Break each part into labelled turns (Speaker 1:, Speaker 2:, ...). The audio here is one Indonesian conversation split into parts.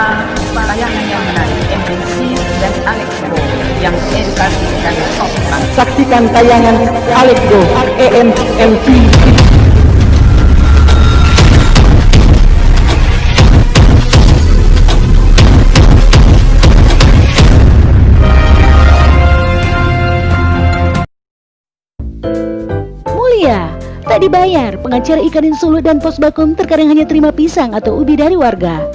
Speaker 1: tayangan yang menarik MNC dan Alex Go yang edukasi dan sopan.
Speaker 2: Saksikan tayangan Alex Go EMMC.
Speaker 3: Mulia, tak dibayar, pengacara Ikadin Sulut dan Posbakum terkadang hanya terima pisang atau ubi dari warga.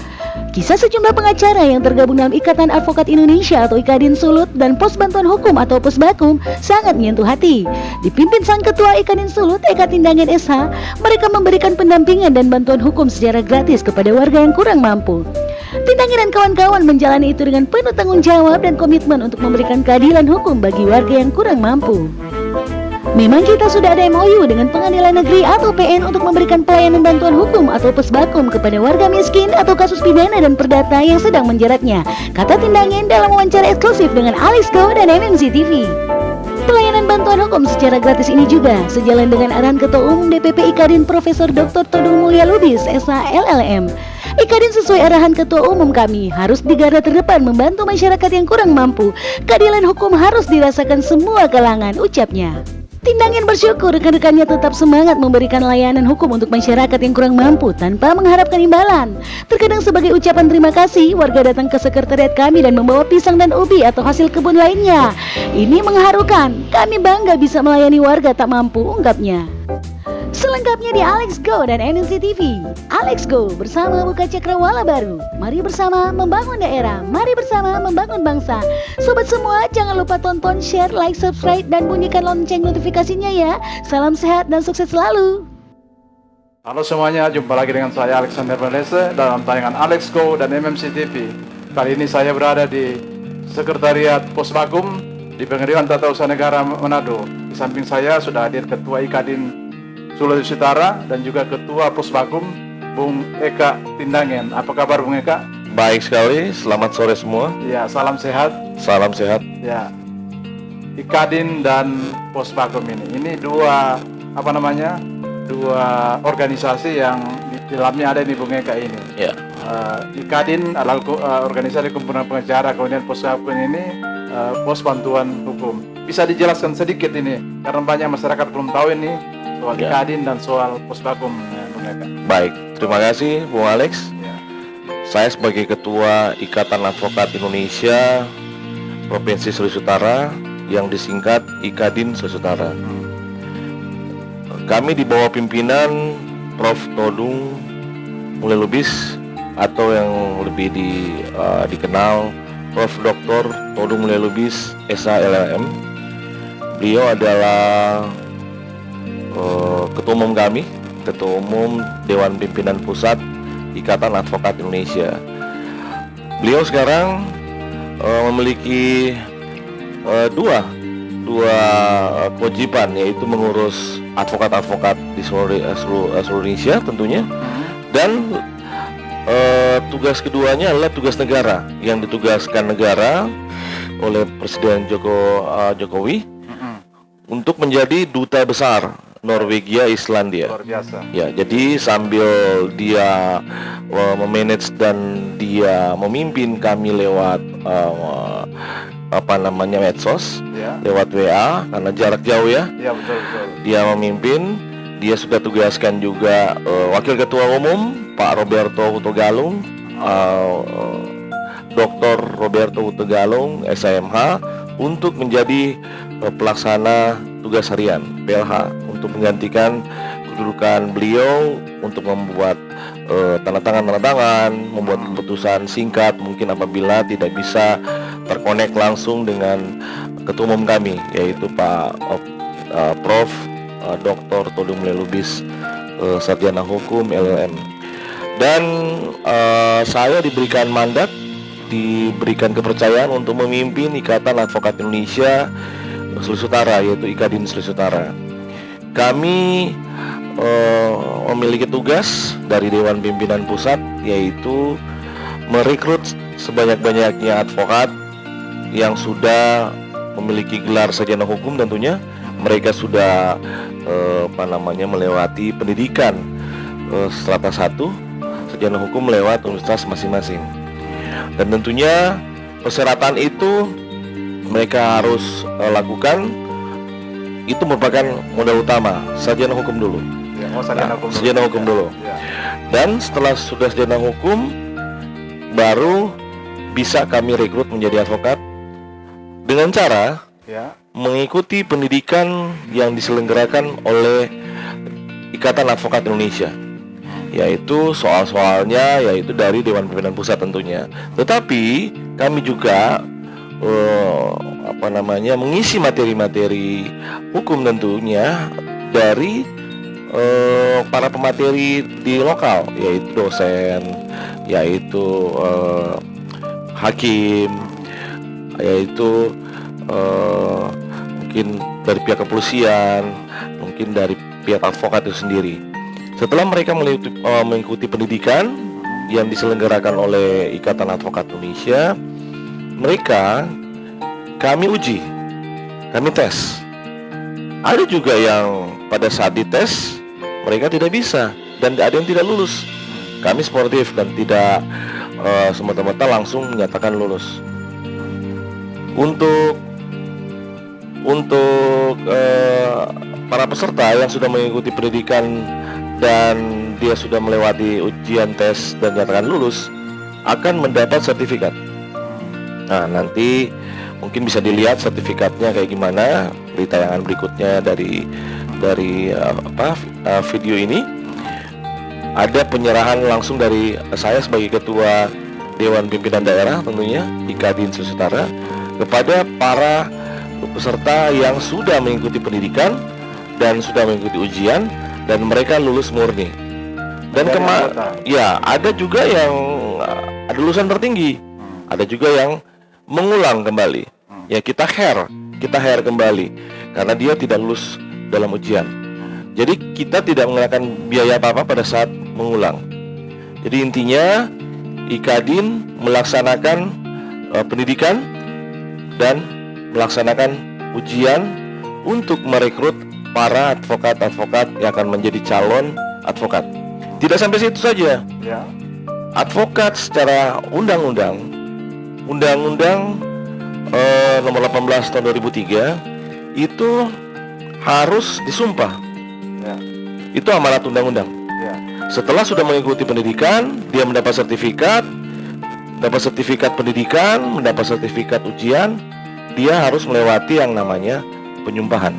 Speaker 3: Kisah sejumlah pengacara yang tergabung dalam Ikatan Advokat Indonesia atau Ikadin Sulut dan Pos Bantuan Hukum atau Posbakum sangat menyentuh hati. Dipimpin sang ketua Ikadin Sulut, Eka Tindangen SH, mereka memberikan pendampingan dan bantuan hukum secara gratis kepada warga yang kurang mampu. Tindangen dan kawan-kawan menjalani itu dengan penuh tanggung jawab dan komitmen untuk memberikan keadilan hukum bagi warga yang kurang mampu. Memang kita sudah ada MOU dengan Pengadilan Negeri atau PN untuk memberikan pelayanan bantuan hukum atau Posbakum kepada warga miskin atau kasus pidana dan perdata yang sedang menjeratnya, kata Tindangen dalam wawancara eksklusif dengan Alex Go dan MNC TV. Pelayanan bantuan hukum secara gratis ini juga sejalan dengan arahan Ketua Umum DPP Ikadin Profesor Dr. Todung Mulya Lubis, SH LLM. Ikadin sesuai arahan Ketua Umum kami harus di garda terdepan membantu masyarakat yang kurang mampu. Keadilan hukum harus dirasakan semua kalangan, ucapnya. Tindangen bersyukur rekan-rekannya tetap semangat memberikan layanan hukum untuk masyarakat yang kurang mampu tanpa mengharapkan imbalan. Terkadang sebagai ucapan terima kasih, warga datang ke sekretariat kami dan membawa pisang dan ubi atau hasil kebun lainnya. Ini mengharukan, kami bangga bisa melayani warga tak mampu, ungkapnya. Selengkapnya di Alex Go dan MNC TV. Alex Go bersama buka cakrawala baru. Mari bersama membangun daerah. Mari bersama membangun bangsa. Sobat semua, jangan lupa tonton, share, like, subscribe, dan bunyikan lonceng notifikasinya ya. Salam sehat dan sukses selalu.
Speaker 4: Halo semuanya, jumpa lagi dengan saya Alexander Vanessa dalam tayangan Alex Go dan MMC TV. Kali ini saya berada di Sekretariat Posbakum di Pengadilan Tata Usaha Negara Manado. Di samping saya sudah hadir Ketua Ikadin Sulawesi Utara dan juga Ketua Posbakum Bung Eka Tindangen. Apa kabar Bung Eka?
Speaker 5: Baik sekali, selamat sore semua.
Speaker 4: Ya, salam sehat.
Speaker 5: Salam sehat.
Speaker 4: Ya, Ikadin dan Posbakum ini dua dua organisasi yang di dalamnya ada nih Bung Eka ini.
Speaker 5: Ya.
Speaker 4: Ikadin adalah organisasi kumpulan pengacara, kemudian Posbakum ini Pos Bantuan Hukum. Bisa dijelaskan sedikit ini karena banyak masyarakat belum tahu ini soal Ikadin dan soal Posbakum, Bung Eka.
Speaker 5: Baik, terima kasih Bung Alex.
Speaker 4: Ya.
Speaker 5: Saya sebagai Ketua Ikatan Advokat Indonesia Provinsi Sulawesi Utara yang disingkat Ikadin Sulawesi Utara. Kami di bawah pimpinan Prof. Todung Mulya Lubis atau yang lebih dikenal Prof. Dr. Todung Mulya Lubis SH LLM. Beliau adalah Ketua Umum kami, Ketua Umum Dewan Pimpinan Pusat Ikatan Advokat Indonesia. Beliau sekarang memiliki dua kewajiban, yaitu mengurus advokat-advokat di seluruh Indonesia tentunya, dan tugas keduanya adalah tugas negara yang ditugaskan negara oleh Presiden Jokowi untuk menjadi duta besar Norwegia Islandia.
Speaker 4: Luar biasa.
Speaker 5: Ya, jadi sambil dia memanage dan dia memimpin kami lewat medsos,
Speaker 4: Ya.
Speaker 5: lewat WA karena jarak jauh ya.
Speaker 4: Ya, betul.
Speaker 5: Dia memimpin, dia sudah tugaskan juga Wakil Ketua Umum Pak Roberto Hutogalung, Dr. Roberto Hutogalung SMH untuk menjadi pelaksana tugas harian PLH untuk menggantikan kedudukan beliau untuk membuat tanda tangan, membuat keputusan singkat mungkin apabila tidak bisa terkonek langsung dengan Ketua Umum kami, yaitu Pak Prof. Dr. Todung Mulya Lubis Sarjana Hukum LLM. Dan saya diberikan mandat, diberikan kepercayaan untuk memimpin Ikatan Advokat Indonesia Sulawesi Utara, yaitu Ikadin Sulawesi Utara. Kami memiliki tugas dari Dewan Pimpinan Pusat, yaitu merekrut sebanyak-banyaknya advokat yang sudah memiliki gelar sarjana hukum. Tentunya mereka sudah melewati pendidikan strata 1 sarjana hukum lewat universitas masing-masing. Dan tentunya persyaratan itu mereka harus lakukan, itu merupakan modal utama, sarjana hukum dulu.
Speaker 4: Ya, sarjana hukum dulu.
Speaker 5: Sarjana hukum dulu.
Speaker 4: Ya.
Speaker 5: Dan setelah sudah sarjana hukum, baru bisa kami rekrut menjadi advokat dengan cara
Speaker 4: Ya.
Speaker 5: mengikuti pendidikan yang diselenggarakan oleh Ikatan Advokat Indonesia, yaitu soal-soalnya yaitu dari Dewan Pimpinan Pusat tentunya. Tetapi kami juga mengisi materi-materi hukum tentunya dari para pemateri di lokal, yaitu dosen, yaitu hakim, yaitu mungkin dari pihak kepolisian, mungkin dari pihak advokat itu sendiri. Setelah mereka mengikuti pendidikan yang diselenggarakan oleh Ikatan Advokat Indonesia, kami uji, kami tes. Ada juga yang pada saat dites mereka tidak bisa dan ada yang tidak lulus. Kami sportif dan tidak semata-mata langsung menyatakan lulus. Untuk para peserta yang sudah mengikuti pendidikan dan dia sudah melewati ujian tes dan dinyatakan lulus, akan mendapat sertifikat. Nah, nanti mungkin bisa dilihat sertifikatnya kayak gimana di tayangan berikutnya dari video ini. Ada penyerahan langsung dari saya sebagai Ketua Dewan Pimpinan Daerah tentunya Ikadin Sulawesi Utara kepada para peserta yang sudah mengikuti pendidikan dan sudah mengikuti ujian dan mereka lulus murni. Dan ada juga yang ada lulusan tertinggi, ada juga yang mengulang kembali. Ya kita hire kembali karena dia tidak lulus dalam ujian. Jadi kita tidak mengenakan biaya apa-apa pada saat mengulang. Jadi intinya Ikadin melaksanakan pendidikan dan melaksanakan ujian untuk merekrut para advokat-advokat yang akan menjadi calon advokat. Tidak sampai situ saja.
Speaker 4: Ya.
Speaker 5: Advokat secara undang-undang nomor 18 tahun 2003 itu harus disumpah.
Speaker 4: Ya.
Speaker 5: Itu amanat undang-undang.
Speaker 4: Ya.
Speaker 5: Setelah sudah mengikuti pendidikan, dia mendapat sertifikat pendidikan, mendapat sertifikat ujian, dia harus melewati yang namanya penyumpahan.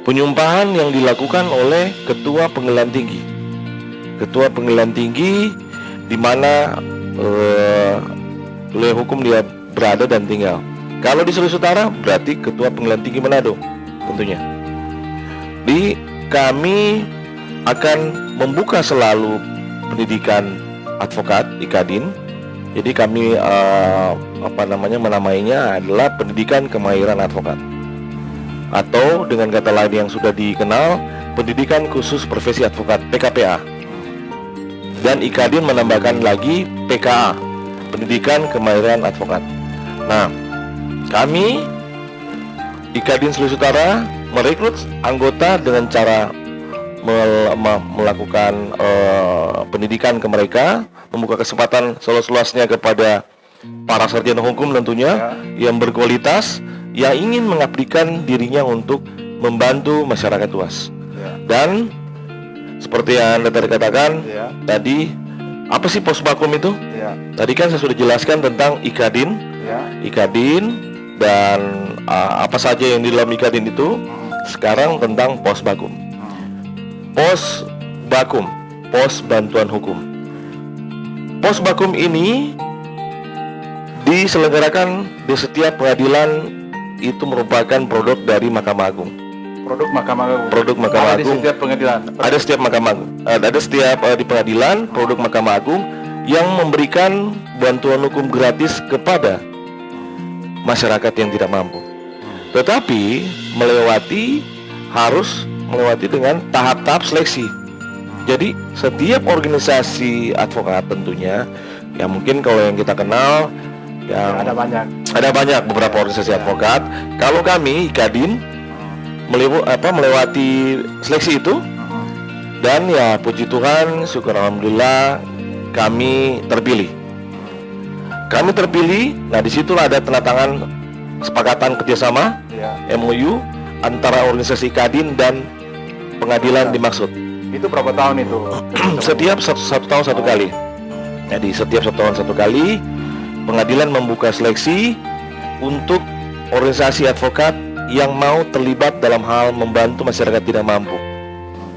Speaker 5: Penyumpahan yang dilakukan oleh Ketua Pengadilan Tinggi. Ketua Pengadilan Tinggi di mana wilayah hukum dia berada dan tinggal. Kalau di Sulawesi Utara berarti Ketua Pengadilan Tinggi Manado tentunya. Kami akan membuka selalu pendidikan advokat Ikadin. Jadi kami menamainya adalah pendidikan kemahiran advokat, atau dengan kata lain yang sudah dikenal, pendidikan khusus profesi advokat PKPA. Dan Ikadin menambahkan lagi PKA, pendidikan kemahiran advokat. Nah, kami Ikadin Sulawesi Utara merekrut anggota dengan cara melakukan pendidikan ke mereka, membuka kesempatan seluas-luasnya kepada para sarjana hukum tentunya yang berkualitas, yang ingin mengabdikan dirinya untuk membantu masyarakat luas. Dan seperti yang Anda tadi katakan tadi, apa sih Posbakum itu? Tadi kan saya sudah jelaskan tentang Ikadin, dan apa saja yang di dalam Ikadin itu. Sekarang tentang Posbakum. Posbakum, Pos Bantuan Hukum. Posbakum ini diselenggarakan di setiap pengadilan, itu merupakan produk dari Mahkamah Agung.
Speaker 4: Produk Mahkamah Agung.
Speaker 5: Produk Mahkamah Agung.
Speaker 4: Di setiap pengadilan.
Speaker 5: Ada setiap Mahkamah Agung. Ada setiap di pengadilan produk Mahkamah Agung yang memberikan bantuan hukum gratis kepada masyarakat yang tidak mampu. Tetapi harus melewati dengan tahap-tahap seleksi. Jadi setiap organisasi advokat tentunya, ya mungkin kalau yang kita kenal, yang ada banyak beberapa organisasi advokat. Kalau kami Ikadin melewati seleksi itu, dan ya puji Tuhan, syukur alhamdulillah kami terpilih kami terpilih. Nah, disitulah ada tanda tangan kesepakatan kerjasama
Speaker 4: Ya.
Speaker 5: MOU antara organisasi Kadin dan pengadilan dimaksud.
Speaker 4: Itu berapa tahun itu?
Speaker 5: Setiap satu tahun satu kali. Jadi setiap 1 tahun 1 kali pengadilan membuka seleksi untuk organisasi advokat yang mau terlibat dalam hal membantu masyarakat tidak mampu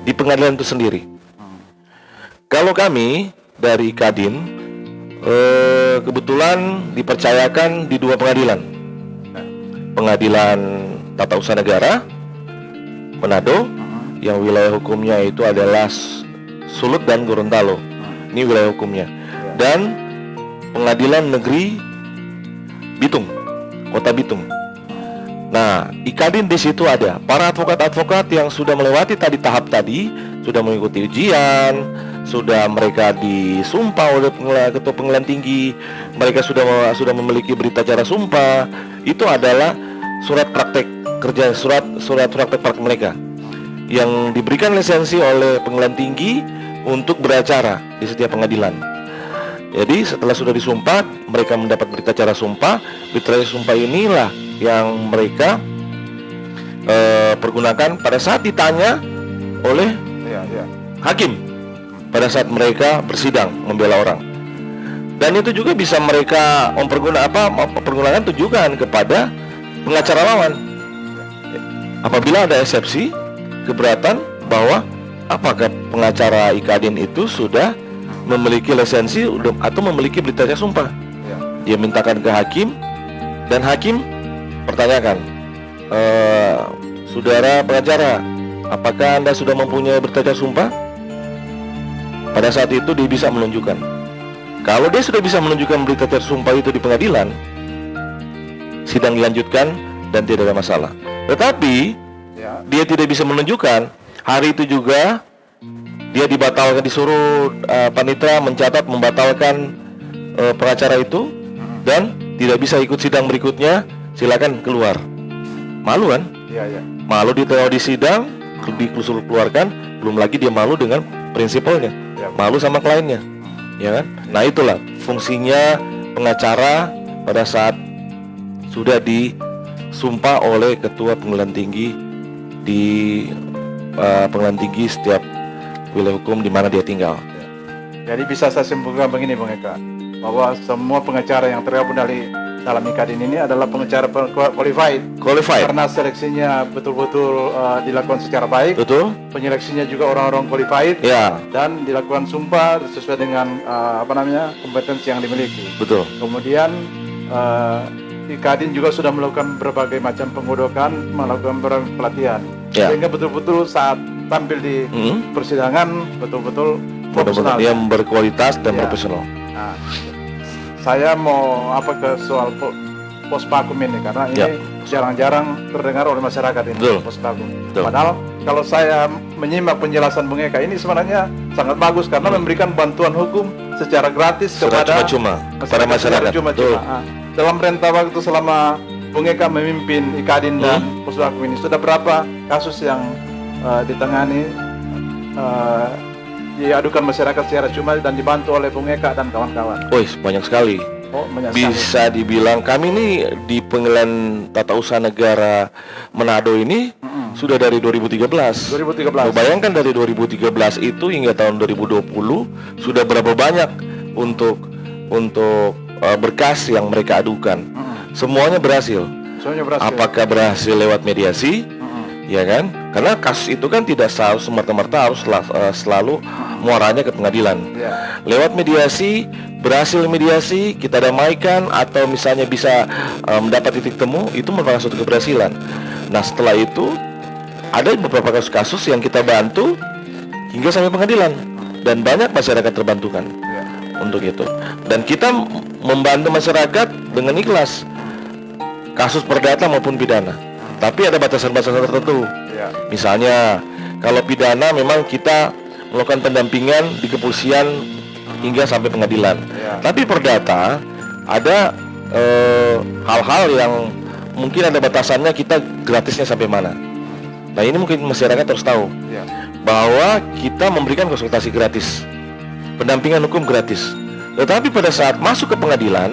Speaker 5: di pengadilan itu sendiri. Kalau kami dari Kadin kebetulan dipercayakan di 2 pengadilan. Pengadilan Tata Usaha Negara Manado yang wilayah hukumnya itu adalah Sulut dan Gorontalo. Ini wilayah hukumnya. Dan Pengadilan Negeri Bitung, Kota Bitung. Nah, Kadin di situ ada para advokat-advokat yang sudah melewati tahap tadi, sudah mengikuti ujian, sudah mereka disumpah oleh ketua pengadilan tinggi, mereka sudah memiliki berita acara sumpah. Itu adalah surat praktek kerja, surat praktek mereka yang diberikan lisensi oleh pengadilan tinggi untuk beracara di setiap pengadilan. Jadi setelah sudah disumpah, mereka mendapat berita acara sumpah. Berita acara sumpah inilah yang mereka pergunakan pada saat ditanya oleh hakim pada saat mereka bersidang membela orang. Dan itu juga bisa mereka pergunakan tujukan kepada pengacara lawan. Apabila ada eksepsi, keberatan bahwa apakah pengacara Kadin itu sudah memiliki lisensi atau memiliki berita acara sumpah. Dia mintakan ke hakim dan hakim pertanyakan, saudara pengacara, apakah Anda sudah mempunyai berita acara sumpah? Pada saat itu dia bisa menunjukkan. Kalau dia sudah bisa menunjukkan berita acara sumpah itu di pengadilan, sidang dilanjutkan dan tidak ada masalah. Tetapi dia tidak bisa menunjukkan, hari itu juga dia dibatalkan, disuruh panitera mencatat membatalkan pengacara itu dan tidak bisa ikut sidang berikutnya, silakan keluar. Malu kan? Malu ditaruh di sidang, disuruh keluarkan, belum lagi dia malu dengan prinsipalnya, malu sama kliennya, ya kan? Nah, itulah fungsinya pengacara pada saat sudah disumpah oleh ketua pengadilan tinggi di pengadilan tinggi setiap wilayah hukum di mana dia tinggal.
Speaker 4: Jadi bisa saya simpulkan begini, Bung Eka, bahwa semua pengacara yang tergabung dalam Kadin ini adalah pengacara qualified. Karena seleksinya betul-betul dilakukan secara baik.
Speaker 5: Betul.
Speaker 4: Penyeleksinya juga orang-orang qualified.
Speaker 5: Ya.
Speaker 4: Dan dilakukan sumpah sesuai dengan kompetensi yang dimiliki.
Speaker 5: Betul.
Speaker 4: Kemudian Kadin juga sudah melakukan berbagai macam penggodokan, melakukan berbagai pelatihan.
Speaker 5: Ya.
Speaker 4: Sehingga betul-betul saat tampil di persidangan betul-betul profesional.
Speaker 5: Dia berkualitas dan profesional.
Speaker 4: Nah, saya mau ke soal Pospakum ini karena ini jarang-jarang terdengar oleh masyarakat ini. Pospakum. Padahal kalau saya menyimak penjelasan Bung Eka ini sebenarnya sangat bagus karena memberikan bantuan hukum secara gratis kepada
Speaker 5: masyarakat.
Speaker 4: Dalam rentang waktu selama Bung Eka memimpin Kadin dan Pospakum ini sudah berapa kasus yang ditangani, diadukan masyarakat secara cuma dan dibantu oleh Bung Eka dan kawan-kawan?
Speaker 5: Banyak sekali. Bisa dibilang kami ini di Pengadilan Tata Usaha Negara Manado ini sudah dari 2013. Bayangkan dari 2013 itu hingga tahun 2020 sudah berapa banyak untuk berkas yang mereka adukan. Semuanya berhasil. Apakah berhasil lewat mediasi? Ya kan? Karena kasus itu kan tidak selalu semerta-merta harus selalu muaranya ke pengadilan. Lewat mediasi, berhasil mediasi, kita damaikan atau misalnya bisa mendapat titik temu, itu merupakan suatu keberhasilan. Nah, setelah itu ada beberapa kasus-kasus yang kita bantu hingga sampai pengadilan dan banyak masyarakat terbantukan untuk itu. Dan kita membantu masyarakat dengan ikhlas, kasus perdata maupun pidana. Tapi ada batasan-batasan tertentu. Misalnya kalau pidana memang kita melakukan pendampingan di kepolisian hingga sampai pengadilan. Tapi perdata ada hal-hal yang mungkin ada batasannya, kita gratisnya sampai mana. Nah, ini mungkin masyarakat harus tahu bahwa kita memberikan konsultasi gratis, pendampingan hukum gratis. Tetapi pada saat masuk ke pengadilan,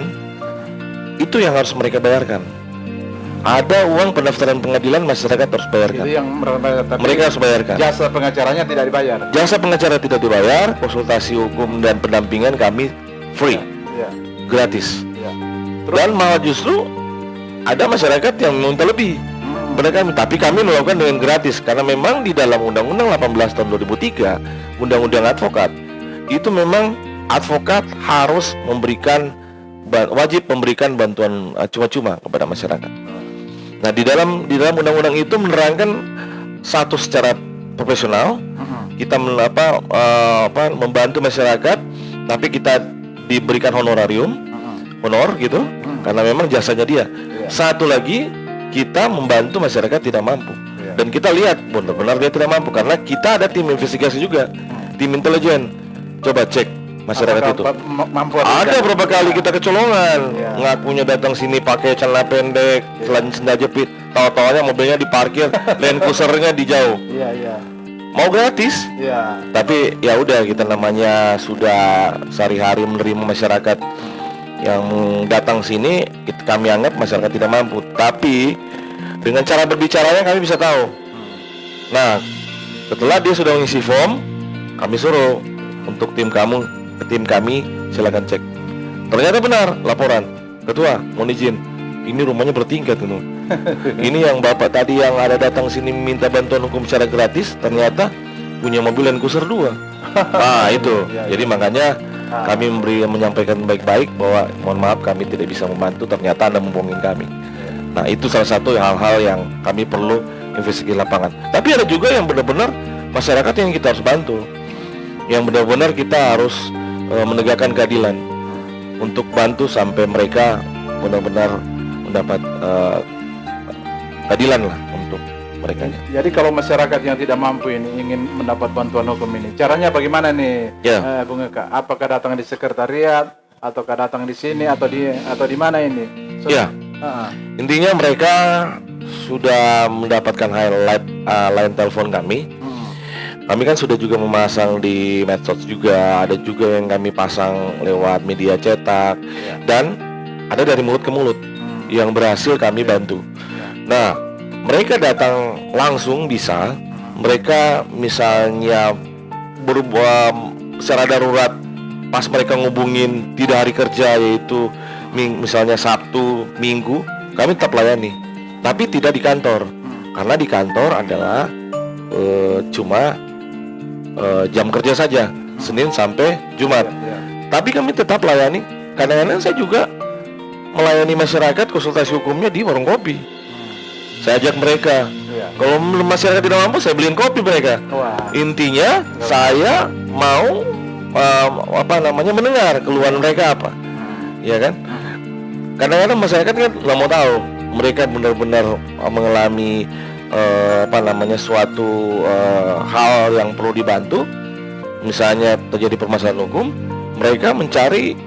Speaker 5: itu yang harus mereka bayarkan. Ada uang pendaftaran pengadilan masyarakat harus bayarkan.
Speaker 4: Itu yang
Speaker 5: Mereka harus bayarkan.
Speaker 4: jasa pengacaranya tidak dibayar.
Speaker 5: Jasa pengacara tidak dibayar, konsultasi hukum dan pendampingan kami free,
Speaker 4: Ya.
Speaker 5: gratis.
Speaker 4: Ya.
Speaker 5: Dan malah justru ada masyarakat yang minta lebih. Mereka, tapi kami melakukan dengan gratis karena memang di dalam Undang-Undang 18 tahun 2003, Undang-Undang Advokat, itu memang advokat harus wajib memberikan bantuan cuma-cuma kepada masyarakat. Nah, di dalam undang-undang itu menerangkan satu secara profesional, kita membantu masyarakat, tapi kita diberikan honor gitu, karena memang jasanya dia. Satu lagi, kita membantu masyarakat tidak mampu, dan kita lihat benar-benar dia tidak mampu karena kita ada tim investigasi juga, tim intelijen. Coba cek masyarakat itu. Ada berapa kali kita kecolongan, ngakunya datang sini pakai celana pendek, sendal jepit, tahu-taunya mobilnya diparkir, Land Cruiser-nya di jauh. Mau gratis, tapi ya udah, kita namanya sudah sehari-hari menerima masyarakat yang datang sini, kami anggap masyarakat tidak mampu. Tapi dengan cara berbicaranya kami bisa tahu. Nah, setelah dia sudah mengisi form, kami suruh untuk tim kami silakan cek. Ternyata benar laporan, ketua mohon izin, ini rumahnya bertingkat itu. Ini yang bapak tadi yang ada datang sini minta bantuan hukum secara gratis, ternyata punya mobil Land Cruiser 2. Nah itu, jadi makanya kami menyampaikan baik-baik bahwa mohon maaf kami tidak bisa membantu, ternyata Anda membohongin kami. Nah itu salah satu hal-hal yang kami perlu investigasi lapangan. Tapi ada juga yang benar-benar masyarakat yang kita harus bantu, yang benar-benar kita harus menegakkan keadilan untuk bantu sampai mereka benar-benar mendapat keadilan lah untuk mereka.
Speaker 4: Jadi kalau masyarakat yang tidak mampu ini ingin mendapat bantuan hukum ini, caranya bagaimana nih, Bung Eka? Apakah datang di sekretariat, ataukah datang di sini, atau di mana ini?
Speaker 5: Intinya mereka sudah mendapatkan line telepon kami. Kami kan sudah juga memasang di medsos juga, ada juga yang kami pasang lewat media cetak, dan ada dari mulut ke mulut yang berhasil kami bantu. Nah, mereka datang langsung bisa, mereka misalnya berubah secara darurat pas mereka ngubungin tidak hari kerja, yaitu misalnya Sabtu, Minggu, kami tetap layani, tapi tidak di kantor, karena di kantor adalah cuma jam kerja saja, Senin sampai Jumat. Tapi kami tetap layani. Kadang-kadang saya juga melayani masyarakat konsultasi hukumnya di warung kopi. Saya ajak mereka. Kalau masyarakat tidak mampu, saya beliin kopi mereka. Intinya saya mau mendengar keluhan mereka apa, ya kan? Kadang-kadang masyarakat kan nggak mau tahu mereka benar-benar mengalami suatu hal yang perlu dibantu, misalnya terjadi permasalahan hukum, mereka mencari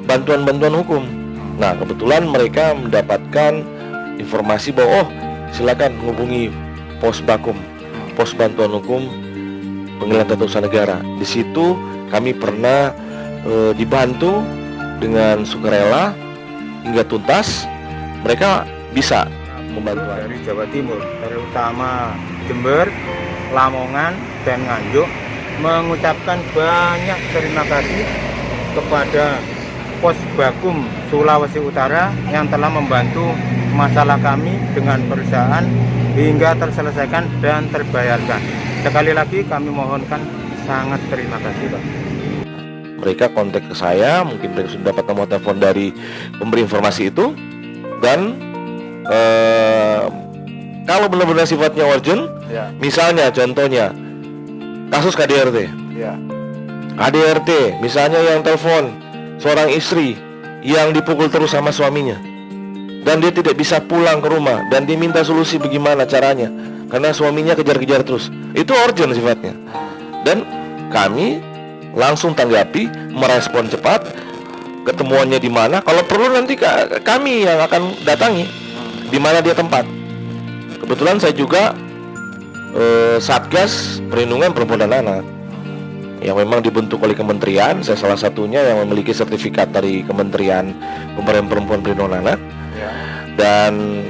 Speaker 5: bantuan-bantuan hukum. Nah, kebetulan mereka mendapatkan informasi bahwa silakan hubungi Pos Bakum, Pos Bantuan Hukum Pengadilan Tata Usaha Negara. Di situ kami pernah dibantu dengan sukarela hingga tuntas. Mereka bisa membantu
Speaker 6: dari Jawa Timur, terutama Jember, Lamongan, dan Nganjuk, mengucapkan banyak terima kasih kepada Pos Bakum Sulawesi Utara yang telah membantu masalah kami dengan perusahaan hingga terselesaikan dan terbayarkan. Sekali lagi kami mohonkan sangat terima kasih, Pak.
Speaker 5: Mereka kontak ke saya, mungkin mereka sudah dapat nomor telepon dari pemberi informasi itu, dan kalau benar-benar sifatnya urgent, misalnya contohnya kasus KDRT, ADRT, misalnya yang telepon seorang istri yang dipukul terus sama suaminya, dan dia tidak bisa pulang ke rumah, dan dia minta solusi bagaimana caranya karena suaminya kejar-kejar terus, itu urgent sifatnya, dan kami langsung tanggapi, merespon cepat, ketemuannya di mana, kalau perlu nanti kami yang akan datangi di mana dia tempat. Kebetulan saya juga Satgas Perlindungan Perempuan dan Anak. yang memang dibentuk oleh kementerian. Saya salah satunya yang memiliki sertifikat dari Kementerian Pemberdayaan Perempuan Perlindungan Anak, dan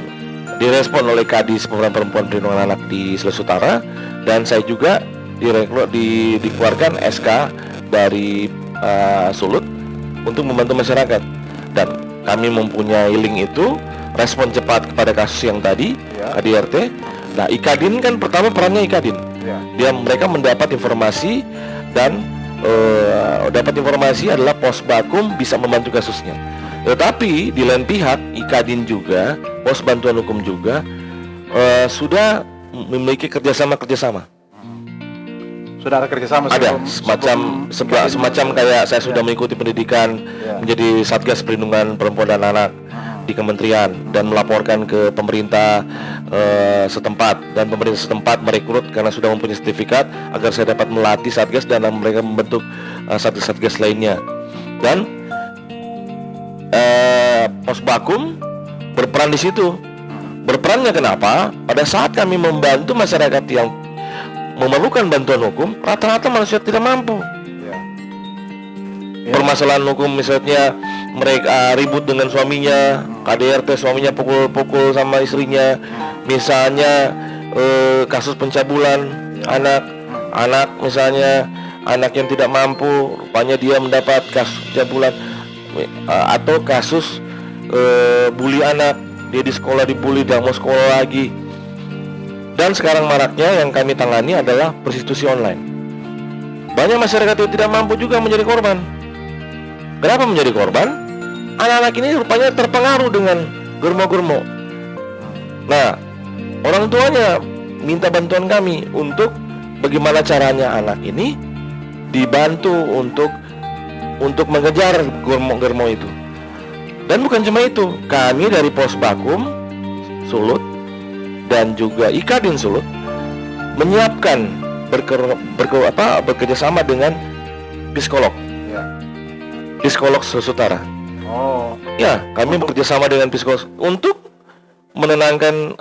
Speaker 5: direspon oleh Kadis Pemberdayaan Perempuan Perlindungan Anak di Sulawesi Utara, dan saya juga dikeluarkan SK dari Sulut untuk membantu masyarakat, dan kami mempunyai link itu, respon cepat kepada kasus yang tadi KDRT. Nah, Ikadin kan pertama perannya Ikadin, mereka mendapat informasi, dan dapat informasi adalah Posbakum bisa membantu kasusnya. Tetapi di lain pihak Ikadin juga, Pos Bantuan Hukum juga sudah memiliki kerjasama.
Speaker 4: Sudah ada kerjasama?
Speaker 5: Ada semacam kayak saya sudah mengikuti pendidikan menjadi Satgas Perlindungan Perempuan dan Anak di kementerian dan melaporkan ke pemerintah setempat, dan pemerintah setempat merekrut karena sudah mempunyai sertifikat agar saya dapat melatih Satgas dan mereka membentuk Satgas lainnya. Dan Posbakum berperan di situ. Berperannya kenapa? Pada saat kami membantu masyarakat yang memerlukan bantuan hukum, rata-rata manusia tidak mampu. Permasalahan hukum, misalnya mereka ribut dengan suaminya, KDRT suaminya pukul-pukul sama istrinya, misalnya kasus pencabulan anak misalnya, anak yang tidak mampu, rupanya dia mendapat kasus pencabulan, atau kasus bully anak, dia di sekolah dibully, tidak mau sekolah lagi. Dan sekarang maraknya yang kami tangani adalah prostitusi online. Banyak masyarakat yang tidak mampu juga menjadi korban. Kenapa menjadi korban? Anak-anak ini rupanya terpengaruh dengan germo-germo. Nah, orang tuanya minta bantuan kami untuk bagaimana caranya anak ini dibantu untuk mengejar germo-germo itu. Dan bukan cuma itu, kami dari Posbakum Sulut dan juga Ikadin Sulut menyiapkan bekerja sama dengan psikolog Sulawesi Utara. Ya, kami bekerja sama dengan psikolog untuk menenangkan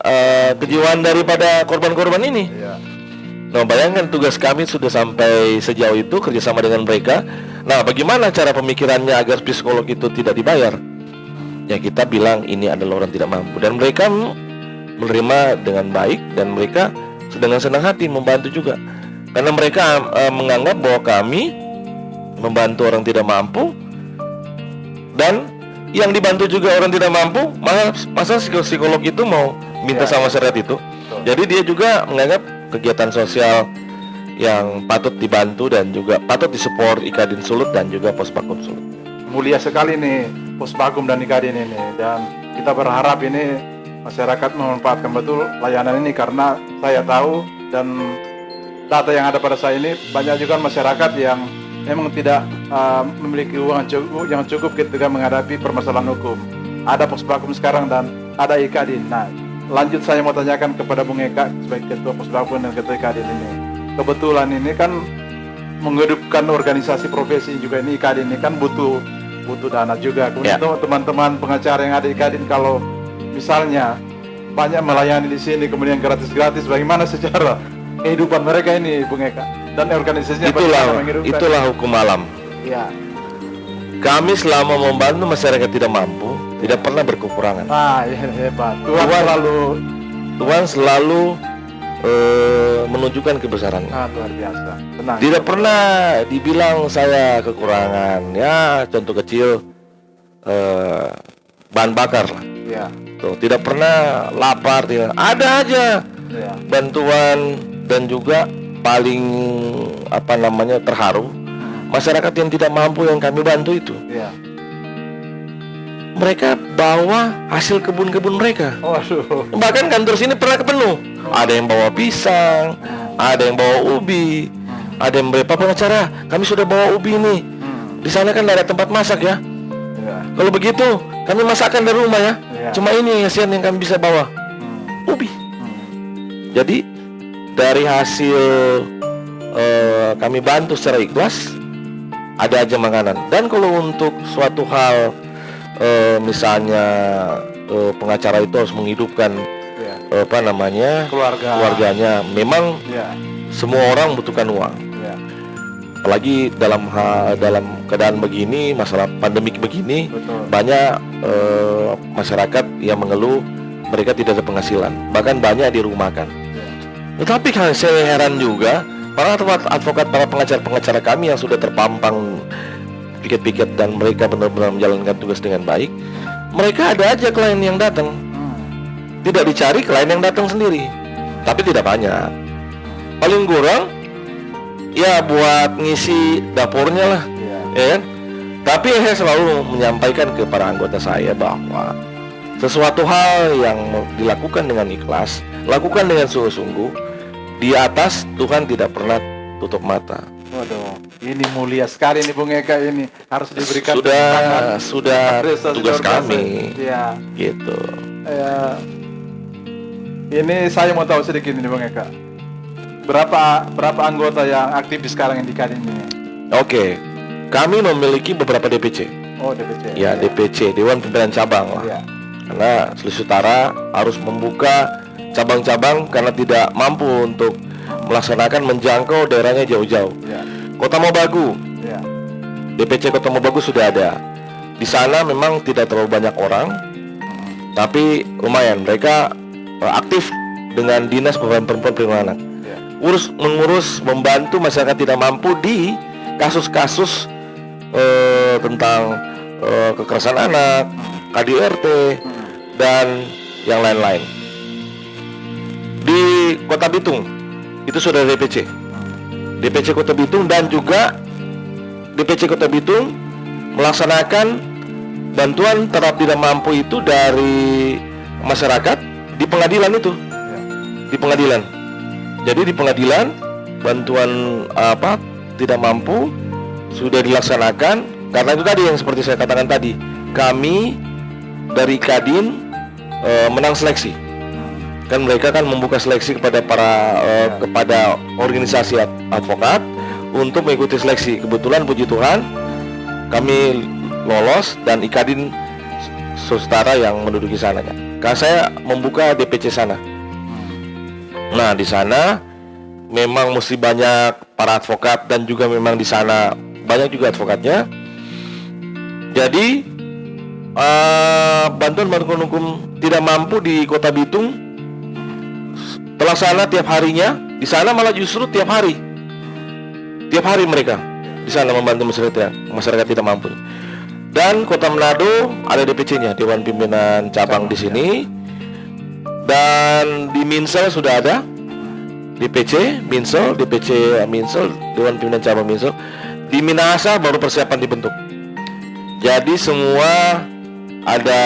Speaker 5: kejiwaan daripada korban-korban ini. Nah, bayangkan tugas kami sudah sampai sejauh itu, kerjasama dengan mereka. Nah, bagaimana cara pemikirannya agar psikolog itu tidak dibayar? Ya, kita bilang ini adalah orang tidak mampu, dan mereka menerima dengan baik, dan mereka dengan senang hati membantu juga, karena mereka menganggap bahwa kami membantu orang tidak mampu, dan yang dibantu juga orang tidak mampu. Masa psikolog itu mau minta sama masyarakat itu? Jadi dia juga menganggap kegiatan sosial yang patut dibantu dan juga patut disupport Ikadin Sulut dan juga Posbakum Sulut.
Speaker 4: Mulia sekali nih Posbakum dan Ikadin ini, dan kita berharap ini masyarakat memanfaatkan betul layanan ini, karena saya tahu dan data yang ada pada saya ini banyak juga masyarakat yang memang tidak memiliki uang yang cukup ketika menghadapi permasalahan hukum. Ada Posbakum sekarang dan ada Ikadin. Nah, lanjut saya mau tanyakan kepada Bung Eka sebagai Ketua Posbakum dan Ketua Ikadin ini. Kebetulan ini kan menghidupkan organisasi profesi juga, ini Ikadin ini kan butuh dana juga. Kemudian teman-teman pengacara yang ada di Ikadin, kalau misalnya banyak melayani di sini kemudian gratis-gratis, bagaimana secara kehidupan mereka ini, Bung Eka? Dan organisasinya
Speaker 5: itulah hukum alam.
Speaker 4: Ya.
Speaker 5: Kami selama membantu masyarakat tidak mampu, tidak pernah berkekurangan.
Speaker 4: Hebat. Tuhan selalu
Speaker 5: menunjukkan kebesarannya.
Speaker 4: Luar biasa. Tenang.
Speaker 5: Tidak pernah dibilang saya kekurangan. Ya, contoh kecil, bahan bakar lah.
Speaker 4: Ya.
Speaker 5: Tuh, tidak pernah lapar, tidak. Ada aja bantuan, dan juga paling terharu, masyarakat yang tidak mampu yang kami bantu itu. Mereka bawa hasil kebun-kebun mereka. Bahkan kantor sini pernah kepenuh. Ada yang bawa pisang, ada yang bawa ubi, ada yang Pak pengacara, kami sudah bawa ubi nih. Di sana kan ada tempat masak ya. Kalau begitu, kami masakkan dari rumah ya. Cuma ini hasil yang kami bisa bawa, ubi. Jadi dari hasil kami bantu secara ikhlas, ada aja makanan. Dan kalau untuk suatu hal, misalnya pengacara itu harus menghidupkan keluarganya, memang semua orang membutuhkan uang. apalagi dalam keadaan begini, masalah pandemik begini,
Speaker 4: Betul.
Speaker 5: banyak masyarakat yang mengeluh mereka tidak ada penghasilan, bahkan banyak dirumahkan. Tetapi kan saya heran juga, para advokat, para pengacara kami yang sudah terpampang piket-piket dan mereka benar-benar menjalankan tugas dengan baik, mereka ada aja klien yang datang. Tidak dicari klien yang datang sendiri, tapi tidak banyak. Paling kurang ya buat ngisi dapurnya lah, ya kan? Tapi saya selalu menyampaikan ke para anggota saya bahwa sesuatu hal yang dilakukan dengan ikhlas, lakukan dengan sungguh-sungguh. Di atas Tuhan tidak pernah tutup mata.
Speaker 4: Waduh, ini mulia sekali nih Bung Eka, ini harus diberikan
Speaker 5: Sudah
Speaker 4: apresiasi
Speaker 5: tugas
Speaker 4: luar biasa.
Speaker 5: kami.
Speaker 4: Ya.
Speaker 5: Gitu.
Speaker 4: Ini saya mau tahu sedikit nih Bung Eka. Berapa anggota yang aktif sekarang yang di Kadin ini?
Speaker 5: Oke. Kami memiliki beberapa DPC.
Speaker 4: Oh, DPC.
Speaker 5: Ya, DPC, Dewan Pimpinan Cabang lah.
Speaker 4: Ya.
Speaker 5: Karena Sulawesi Utara harus membuka cabang-cabang karena tidak mampu untuk melaksanakan menjangkau daerahnya jauh-jauh.
Speaker 4: Ya.
Speaker 5: Kota Mobagu,
Speaker 4: Ya.
Speaker 5: DPC Kota Mobagu sudah ada. Di sana memang tidak terlalu banyak orang, tapi lumayan mereka aktif dengan Dinas Pemberdayaan Perempuan Perlindungan Anak.
Speaker 4: Ya.
Speaker 5: Mengurus, membantu masyarakat tidak mampu di kasus-kasus tentang kekerasan anak, KDRT, dan yang lain-lain. Di Kota Bitung itu sudah DPC Kota Bitung, dan juga DPC Kota Bitung melaksanakan bantuan terhadap tidak mampu itu dari masyarakat di pengadilan itu, di pengadilan. Jadi di pengadilan bantuan tidak mampu sudah dilaksanakan. Karena itu tadi yang seperti saya katakan tadi, kami dari Kadin menang seleksi. Kan mereka kan membuka seleksi kepada kepada organisasi advokat untuk mengikuti seleksi. Kebetulan puji Tuhan kami lolos dan Kadin Sulawesi yang menduduki sana. Karena saya membuka DPC sana. Nah, di sana memang mesti banyak para advokat dan juga memang di sana banyak juga advokatnya. Jadi bantuan hukum tidak mampu di Kota Bitung terlaksana tiap harinya. Di sana malah justru tiap hari mereka di sana membantu masyarakat tidak mampu. Dan Kota Manado ada DPC-nya, Dewan Pimpinan Cabang di sini. Dan di Minsel sudah ada DPC Minsel, Dewan Pimpinan Cabang Minsel. Di Minahasa baru persiapan dibentuk. Jadi semua ada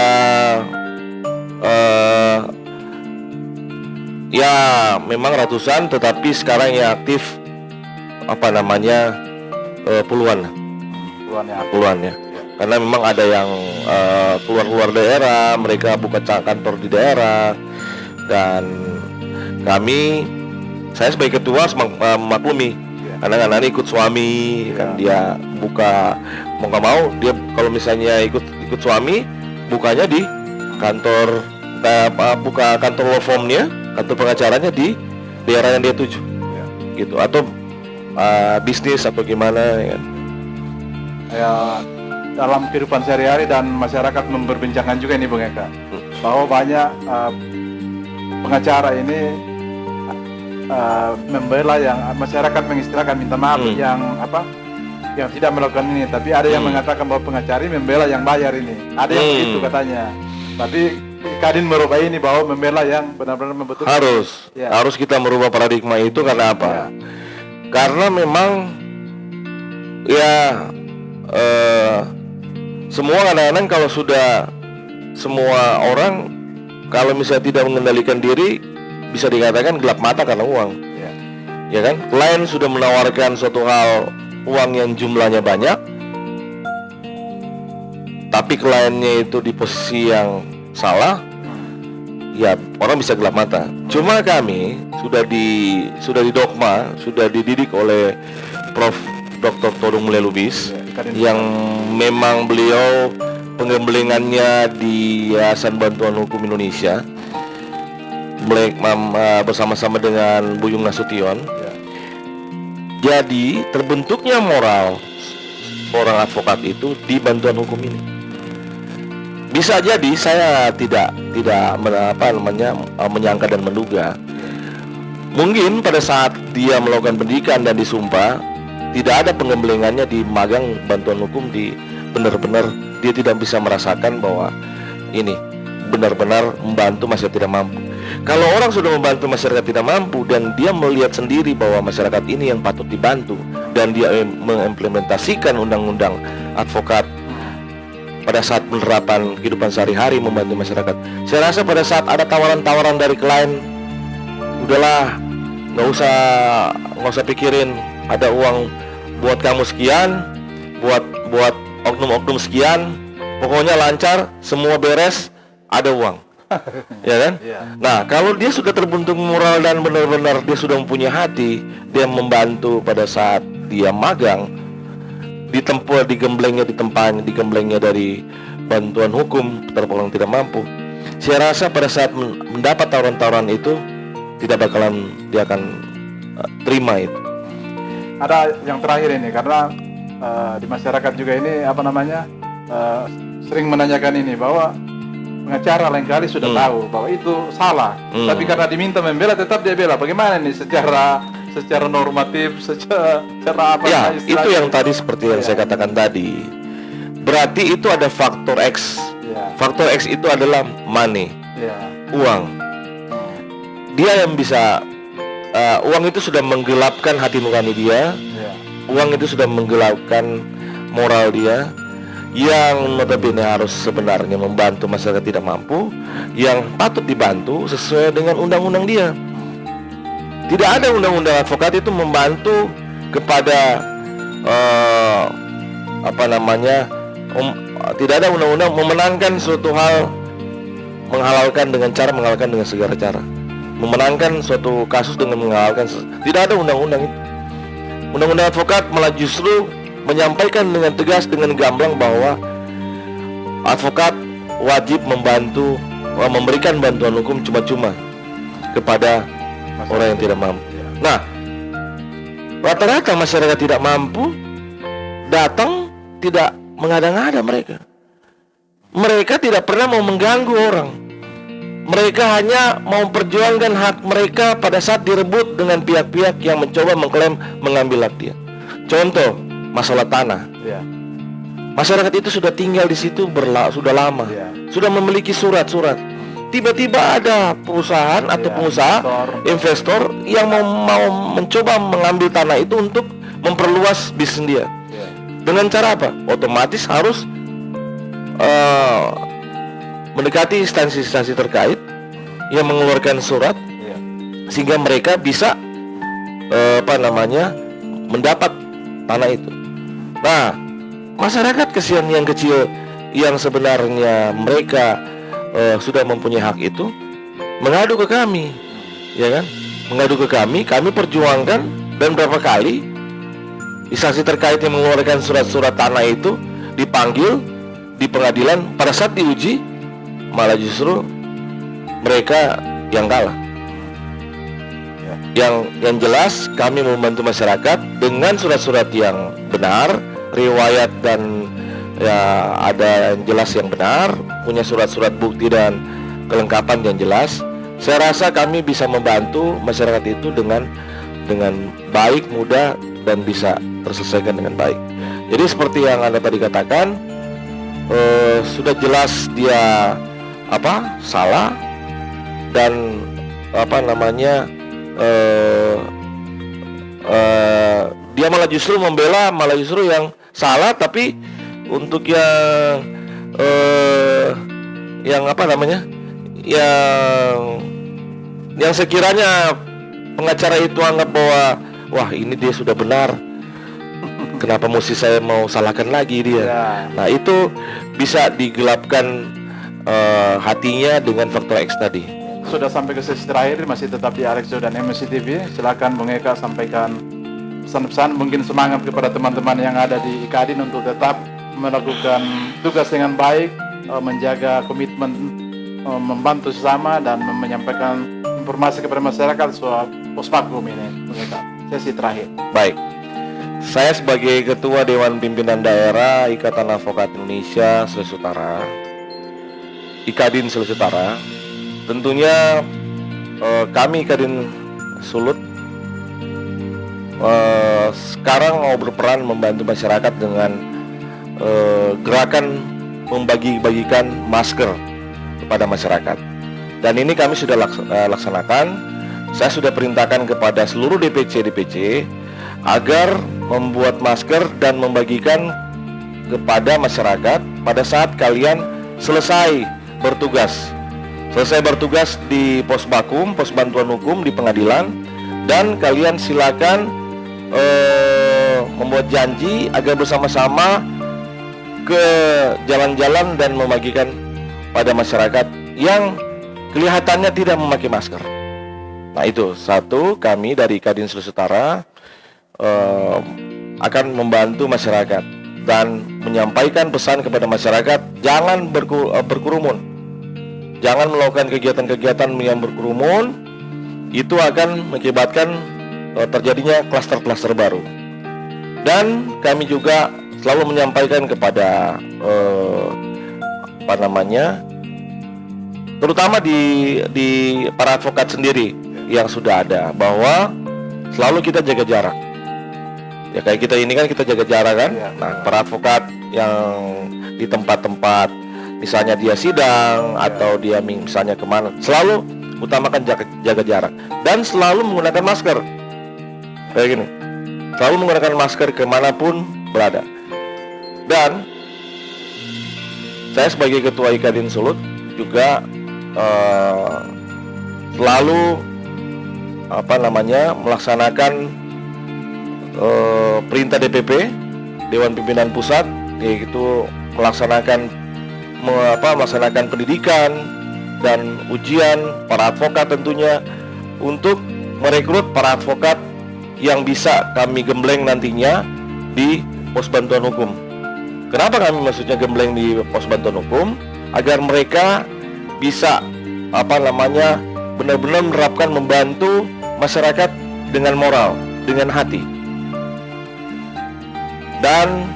Speaker 5: ya memang ratusan, tetapi sekarang yang aktif puluhan ya. Karena memang ada yang keluar daerah, mereka buka kantor di daerah, dan saya sebagai ketua harus maklumi. Anak-anak ikut suami, kan dia buka, mau nggak mau dia kalau misalnya ikut suami, bukanya di kantor, buka kantor law firm-nya, kantor pengacaranya di daerah yang dia tuju, gitu, atau bisnis atau gimana, ya.
Speaker 4: Dalam kehidupan sehari-hari dan masyarakat memperbincangkan juga ini Bung Eka, bahwa banyak pengacara ini membela yang masyarakat mengistilahkan minta maaf yang tidak melakukan ini, tapi ada yang mengatakan bahwa pengacara membela yang bayar ini, ada yang begitu katanya. Tapi Kadin merubah ini bahwa membela yang benar-benar membutuhkan.
Speaker 5: Harus kita merubah paradigma itu. Karena apa? Karena memang semua kadang-kadang kalau sudah semua orang kalau misalnya tidak mengendalikan diri, bisa dikatakan gelap mata karena uang, ya kan? Klien sudah menawarkan suatu hal, uang yang jumlahnya banyak, tapi kliennya itu di posisi yang salah, ya orang bisa gelap mata. Cuma kami sudah didogma, sudah dididik oleh Prof. Dr. Todung Mulya Lubis, yang memang beliau penggembelingannya di Yayasan Bantuan Hukum Indonesia bersama-sama dengan Buyung Nasution. Jadi terbentuknya moral seorang advokat itu di bantuan hukum ini. Bisa jadi saya tidak menyangka dan menduga. Mungkin pada saat dia melakukan pendidikan dan disumpah, tidak ada penggemblengannya di magang bantuan hukum, di benar-benar dia tidak bisa merasakan bahwa ini benar-benar membantu masyarakat tidak mampu. Kalau orang sudah membantu masyarakat tidak mampu dan dia melihat sendiri bahwa masyarakat ini yang patut dibantu, dan dia mengimplementasikan undang-undang advokat pada saat penerapan kehidupan sehari-hari membantu masyarakat, saya rasa pada saat ada tawaran-tawaran dari klien, udahlah, nggak usah pikirin, ada uang buat kamu sekian, buat oknum-oknum sekian, pokoknya lancar, semua beres, ada uang. Ya kan? Nah, kalau dia sudah terbentuk moral dan benar-benar dia sudah mempunyai hati, dia membantu pada saat dia magang, digemblengnya dari bantuan hukum terhadap orang tidak mampu. Saya rasa pada saat mendapat tawaran-tawaran itu tidak bakalan dia akan terima itu.
Speaker 4: Ada yang terakhir ini, karena di masyarakat juga ini sering menanyakan ini, bahwa pengacara lain kali sudah tahu bahwa itu salah, tapi karena diminta membela tetap dia bela. Bagaimana nih secara normatif, secara apa?
Speaker 5: Ya, itu yang tadi seperti yang saya katakan tadi. Berarti itu ada faktor X. Faktor X itu adalah money, uang. Dia yang bisa, uang itu sudah menggelapkan hati nurani dia. Uang itu sudah menggelapkan moral dia, yang notabene harus sebenarnya membantu masyarakat tidak mampu, yang patut dibantu sesuai dengan undang-undang dia. Tidak ada undang-undang advokat itu membantu kepada tidak ada undang-undang memenangkan suatu hal, menghalalkan dengan segala cara, memenangkan suatu kasus dengan menghalalkan. Tidak ada undang-undang itu. Undang-undang advokat malah justru menyampaikan dengan tegas, dengan gamblang bahwa advokat wajib membantu, memberikan bantuan hukum cuma-cuma kepada orang yang tidak mampu. Nah, rata-rata masyarakat tidak mampu datang tidak mengada-ngada mereka. Mereka tidak pernah mau mengganggu orang. Mereka hanya mau memperjuangkan hak mereka pada saat direbut dengan pihak-pihak yang mencoba mengklaim mengambil hak dia. Contoh, masalah tanah. Masyarakat itu sudah tinggal di situ sudah lama, sudah memiliki surat-surat. Tiba-tiba ada perusahaan atau pengusaha, investor yang mau mencoba mengambil tanah itu untuk memperluas bisnis dia. Dengan cara apa? Otomatis harus mendekati instansi-instansi terkait yang mengeluarkan surat, sehingga mereka bisa mendapat tanah itu. Nah, masyarakat kesian yang kecil yang sebenarnya mereka sudah mempunyai hak itu mengadu ke kami, ya kan? Mengadu ke kami perjuangkan, dan berapa kali instansi terkait yang mengeluarkan surat-surat tanah itu dipanggil di pengadilan, pada saat diuji malah justru mereka yang kalah. Yang jelas kami membantu masyarakat dengan surat-surat yang benar, riwayat dan ya ada yang jelas yang benar, punya surat-surat bukti dan kelengkapan yang jelas. Saya rasa kami bisa membantu masyarakat itu dengan baik, mudah, dan bisa terselesaikan dengan baik. Jadi seperti yang Anda tadi katakan, sudah jelas dia salah, dan dia malah justru membela yang salah, tapi untuk yang sekiranya pengacara itu anggap bahwa wah ini dia sudah benar, kenapa mesti saya mau salahkan lagi dia. Nah, itu bisa digelapkan hatinya dengan faktor X tadi.
Speaker 4: Sudah sampai ke sesi terakhir, masih tetap di Alex Go dan MNC TV. Silakan Bung Eka sampaikan pesan-pesan, mungkin semangat kepada teman-teman yang ada di Kadin untuk tetap melakukan tugas dengan baik, menjaga komitmen, membantu sesama, dan menyampaikan informasi kepada masyarakat soal Pospakum ini. Bung Eka, sesi terakhir.
Speaker 5: Baik. Saya sebagai Ketua Dewan Pimpinan Daerah Ikatan Advokat Indonesia Sulawesi Utara, IKADIN Sulawesi Utara, tentunya kami IKADIN Sulut sekarang mau berperan membantu masyarakat dengan gerakan membagi-bagikan masker kepada masyarakat. Dan ini kami sudah laksanakan. Saya sudah perintahkan kepada seluruh DPC agar membuat masker dan membagikan kepada masyarakat pada saat kalian selesai bertugas di pos bakum, pos bantuan hukum di pengadilan, dan kalian silakan membuat janji agar bersama-sama ke jalan-jalan dan membagikan pada masyarakat yang kelihatannya tidak memakai masker. Nah itu, satu, kami dari IKADIN Sulawesi Utara akan membantu masyarakat dan menyampaikan pesan kepada masyarakat, jangan berkerumun, jangan melakukan kegiatan-kegiatan yang berkerumun. Itu akan mengakibatkan terjadinya klaster-klaster baru. Dan kami juga selalu menyampaikan kepada terutama di para advokat sendiri yang sudah ada, bahwa selalu kita jaga jarak. Ya kayak kita ini kan kita jaga jarak kan. Nah, para advokat yang di tempat-tempat misalnya dia sidang atau dia misalnya kemana, selalu utamakan jaga jarak dan selalu menggunakan masker. Kayak gini, selalu menggunakan masker kemanapun berada. Dan saya sebagai Ketua IKADIN Sulut juga selalu melaksanakan perintah DPP, Dewan Pimpinan Pusat, yaitu melaksanakan pendidikan dan ujian para advokat tentunya untuk merekrut para advokat yang bisa kami gembleng nantinya di pos bantuan hukum. Kenapa kami maksudnya gembleng di pos bantuan hukum? Agar mereka bisa benar-benar menerapkan, membantu masyarakat dengan moral, dengan hati. Dan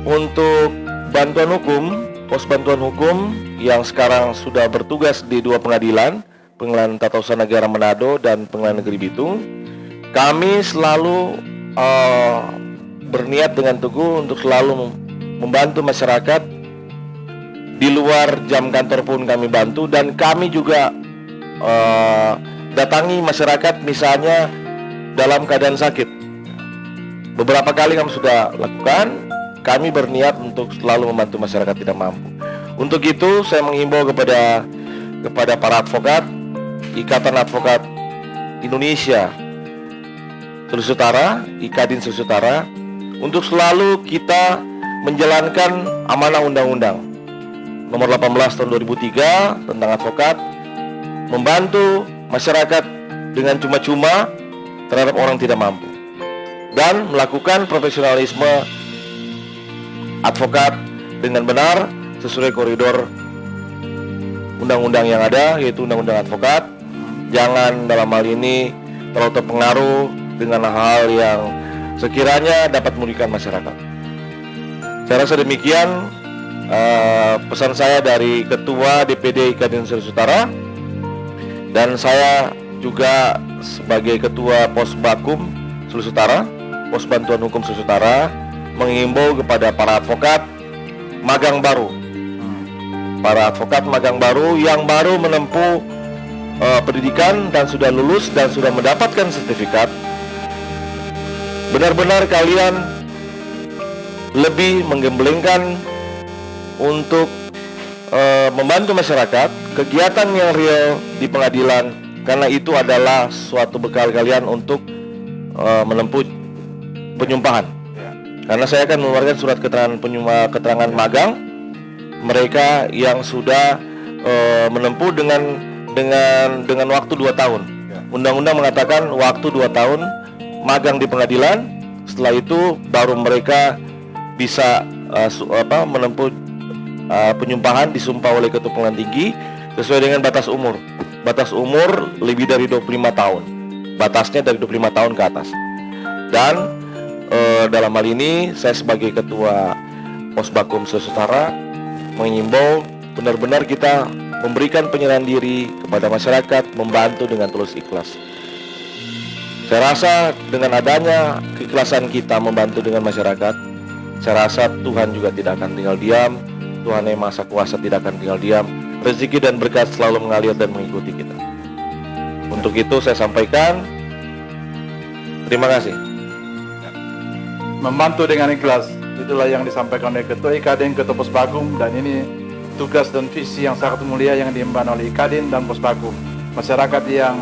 Speaker 5: untuk bantuan hukum, pos bantuan hukum yang sekarang sudah bertugas di dua pengadilan, Pengadilan Tata Usaha Negara Manado dan Pengadilan Negeri Bitung, kami selalu berniat dengan teguh untuk selalu membantu masyarakat. Di luar jam kantor pun kami bantu, dan kami juga datangi masyarakat misalnya dalam keadaan sakit. Beberapa kali kami sudah lakukan. Kami berniat untuk selalu membantu masyarakat tidak mampu. Untuk itu saya menghimbau kepada para advokat Ikatan Advokat Indonesia Sulawesi Utara, IKADIN Sulawesi Utara, untuk selalu kita menjalankan amanah undang-undang nomor 18 tahun 2003 tentang advokat, membantu masyarakat dengan cuma-cuma terhadap orang tidak mampu, dan melakukan profesionalisme advokat dengan benar sesuai koridor undang-undang yang ada, yaitu undang-undang advokat. Jangan dalam hal ini terlalu terpengaruh dengan hal yang sekiranya dapat merugikan masyarakat. Saya rasa demikian pesan saya dari Ketua DPD IKADIN Sulawesi Utara, dan saya juga sebagai Ketua Pos Bakum Sulawesi Utara, Pos Bantuan Hukum Sulawesi Utara, menghimbau kepada para advokat magang baru, yang baru menempuh pendidikan dan sudah lulus dan sudah mendapatkan sertifikat. Benar-benar kalian lebih menggemblengkan untuk membantu masyarakat, kegiatan yang real di pengadilan, karena itu adalah suatu bekal kalian untuk menempuh penyumpahan. Karena saya akan mengeluarkan surat keterangan magang mereka yang sudah menempuh dengan waktu 2 tahun. Undang-undang mengatakan waktu 2 tahun magang di pengadilan. Setelah itu baru mereka bisa menempuh penyumpahan, disumpah oleh Ketua Pengadilan Tinggi sesuai dengan batas umur. Batas umur lebih dari 25 tahun. batasnya dari 25 tahun ke atas. Dan dalam hal ini saya sebagai ketua Posbakum Sulawesi Utara mengimbau benar-benar kita memberikan penyerahan diri kepada masyarakat, membantu dengan tulus ikhlas. Saya rasa dengan adanya keikhlasan kita membantu dengan masyarakat, saya rasa Tuhan juga tidak akan tinggal diam. Tuhan yang Maha Kuasa tidak akan tinggal diam. Rezeki dan berkat selalu mengalir dan mengikuti kita. Untuk itu saya sampaikan terima kasih.
Speaker 4: Membantu dengan ikhlas, itulah yang disampaikan oleh Ketua IKADIN, Ketua Posbakum, dan ini tugas dan visi yang sangat mulia yang diemban oleh IKADIN dan Posbakum. Masyarakat yang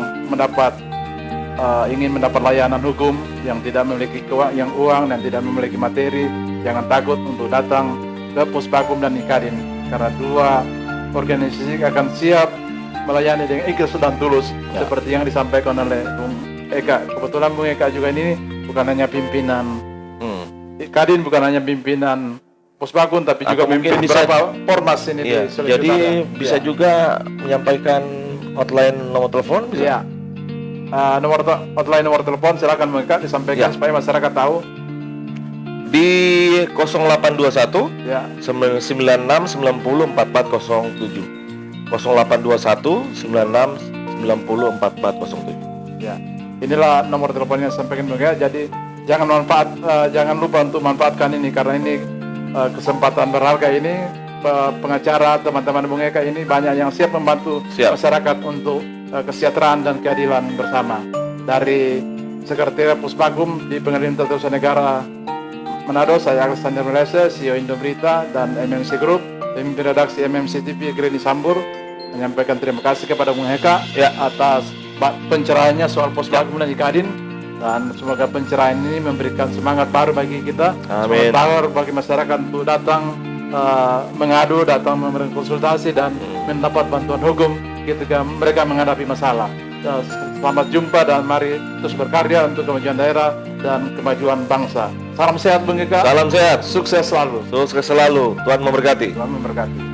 Speaker 4: ingin mendapat layanan hukum, yang tidak memiliki uang dan tidak memiliki materi, jangan takut untuk datang ke Posbakum dan IKADIN, karena dua organisasi akan siap melayani dengan ikhlas dan tulus, seperti yang disampaikan oleh Bung Eka. Kebetulan Bung Eka juga ini bukan hanya pimpinan IKADIN, bukan hanya pimpinan Posbakum, tapi juga mungkin beberapa Pormas ini di Sulawesi
Speaker 5: jadi
Speaker 4: Utara.
Speaker 5: bisa juga menyampaikan hotline nomor telepon bisa?
Speaker 4: Ya. Nomor telepon silakan mereka disampaikan supaya masyarakat tahu.
Speaker 5: Di 0821
Speaker 4: Ya.
Speaker 5: 96 90 4407 0821 96 90 4407.
Speaker 4: Ya. Inilah nomor teleponnya sampaikan mereka. Jadi jangan lupa untuk manfaatkan ini, karena ini kesempatan berharga ini. Pengacara teman-teman Bung Eka ini banyak yang siap membantu masyarakat untuk kesejahteraan dan keadilan bersama. Dari Sekretariat Posbakum di Pengadilan Tata Usaha Negara Manado, saya Alexander Melese, CEO Indoberita dan MMC Group, pemimpin redaksi MMC TV Greni Sambur, menyampaikan terima kasih kepada Bung Eka atas pencerahannya soal Posbakum dan IKADIN, dan semoga pencerahan ini memberikan semangat baru bagi kita, semangat baru bagi masyarakat untuk datang mengadu, datang memberikan konsultasi dan mendapat bantuan hukum ketika mereka menghadapi masalah. Selamat jumpa dan mari terus berkarya untuk kemajuan daerah dan kemajuan bangsa. Salam sehat Bung Eka.
Speaker 5: Salam sehat.
Speaker 4: Sukses selalu.
Speaker 5: Sukses selalu. Tuhan memberkati.
Speaker 4: Tuhan memberkati.